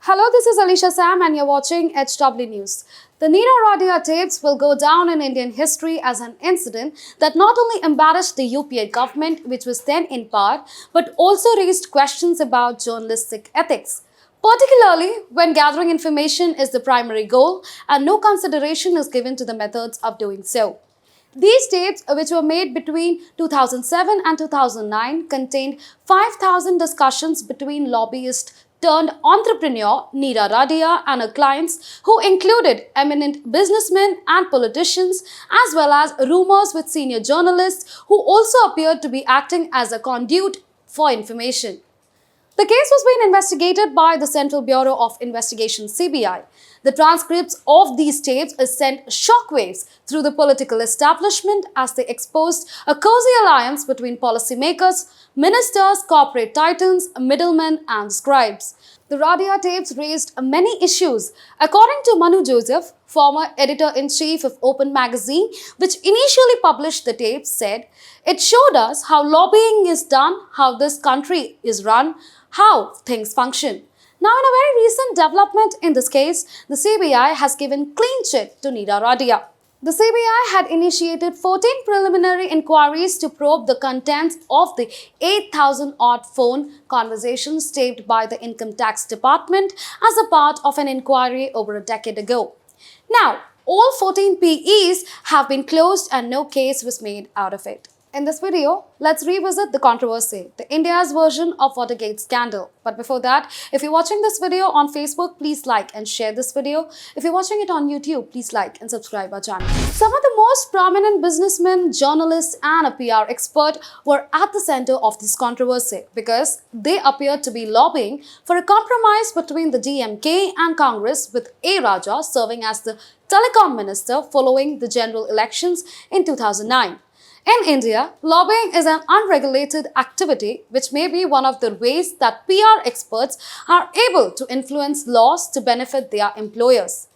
Hello, this is Alicia Sam and you're watching HW News. The Niira Radia tapes will go down in Indian history as an incident that not only embarrassed the UPA government, which was then in power, but also raised questions about journalistic ethics, particularly when gathering information is the primary goal and no consideration is given to the methods of doing so. These tapes, which were made between 2007 and 2009, contained 5,000 discussions between lobbyist turned entrepreneur Niira Radia and her clients, who included eminent businessmen and politicians, as well as rumors with senior journalists who also appeared to be acting as a conduit for information. The case was being investigated by the Central Bureau of Investigation (CBI). The transcripts of these tapes sent shockwaves through the political establishment as they exposed a cozy alliance between policymakers, ministers, corporate titans, middlemen, and scribes. The Radia tapes raised many issues. According to Manu Joseph, former editor-in-chief of Open magazine, which initially published the tapes, said, "It showed us how lobbying is done, how this country is run, how things function." Now, in a very recent development in this case, the CBI has given clean chit to Niira Radia. The CBI had initiated 14 preliminary inquiries to probe the contents of the 8,000-odd phone conversations taped by the Income Tax Department as a part of an inquiry over a decade ago. Now, all 14 PEs have been closed and no case was made out of it. In this video, let's revisit the controversy, the India's version of Watergate scandal. But before that, if you're watching this video on Facebook, please like and share this video. If you're watching it on YouTube, please like and subscribe our channel. Some of the most prominent businessmen, journalists, and a PR expert were at the center of this controversy because they appeared to be lobbying for a compromise between the DMK and Congress, with A. Raja serving as the telecom minister following the general elections in 2009. In India, lobbying is an unregulated activity, which may be one of the ways that PR experts are able to influence laws to benefit their employers.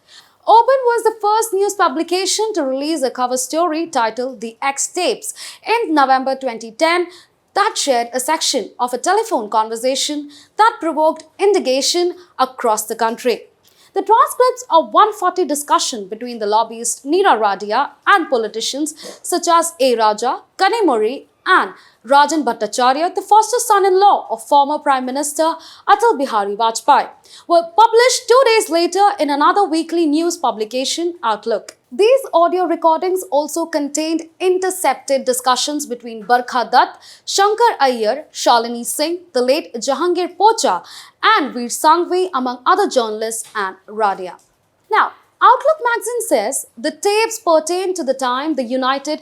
Open was the first news publication to release a cover story titled The X Tapes in November 2010 that shared a section of a telephone conversation that provoked indignation across the country. The transcripts of 140 discussion between the lobbyist Niira Radia and politicians such as A. Raja, Kanimuri, and Rajan Bhattacharya, the foster son-in-law of former Prime Minister Atal Bihari Vajpayee, were published 2 days later in another weekly news publication, Outlook. These audio recordings also contained intercepted discussions between Barkha Dutt, Shankar Iyer, Shalini Singh, the late Jahangir Pocha, and Veer Sanghvi, among other journalists, and Radia. Now, Outlook magazine says the tapes pertain to the time the United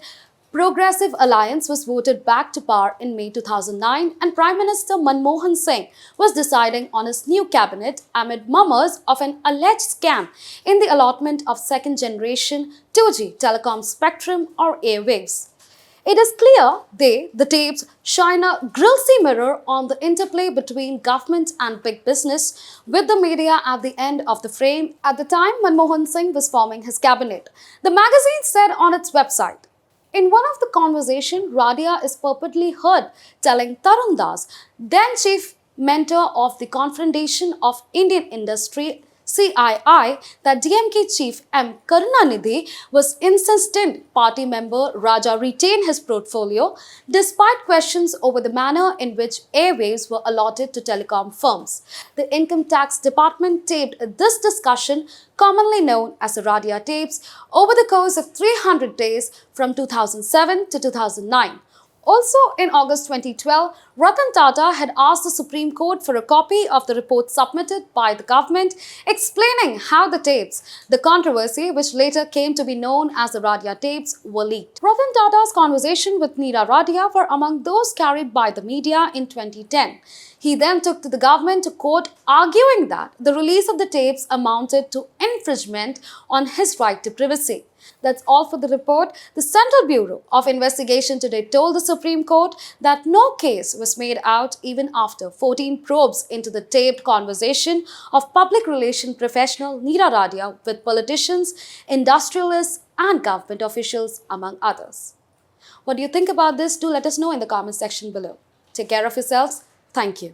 Progressive Alliance was voted back to power in May 2009 and Prime Minister Manmohan Singh was deciding on his new cabinet amid murmurs of an alleged scam in the allotment of second-generation 2G telecom spectrum or airwaves. It is clear the tapes, shine a greasy mirror on the interplay between government and big business, with the media at the end of the frame at the time Manmohan Singh was forming his cabinet. The magazine said on its website, in one of the conversations, Radia is purportedly heard telling Tarun Das, then chief mentor of the Confederation of Indian Industry (CII), that DMK chief M. Karunanidhi was insistent party member Raja retain his portfolio despite questions over the manner in which airwaves were allotted to telecom firms. The Income Tax Department taped this discussion, commonly known as the Radia tapes, over the course of 300 days from 2007 to 2009. Also, in August 2012, Ratan Tata had asked the Supreme Court for a copy of the report submitted by the government explaining how the tapes, the controversy which later came to be known as the Radia tapes, were leaked. Ratan Tata's conversation with Niira Radia were among those carried by the media in 2010. He then took to the government to court, arguing that the release of the tapes amounted to infringement on his right to privacy. That's all for the report. The Central Bureau of Investigation today told the Supreme Court that no case was made out even after 14 probes into the taped conversation of public relations professional Niira Radia with politicians, industrialists, and government officials, among others. What do you think about this? Do let us know in the comment section below. Take care of yourselves. Thank you.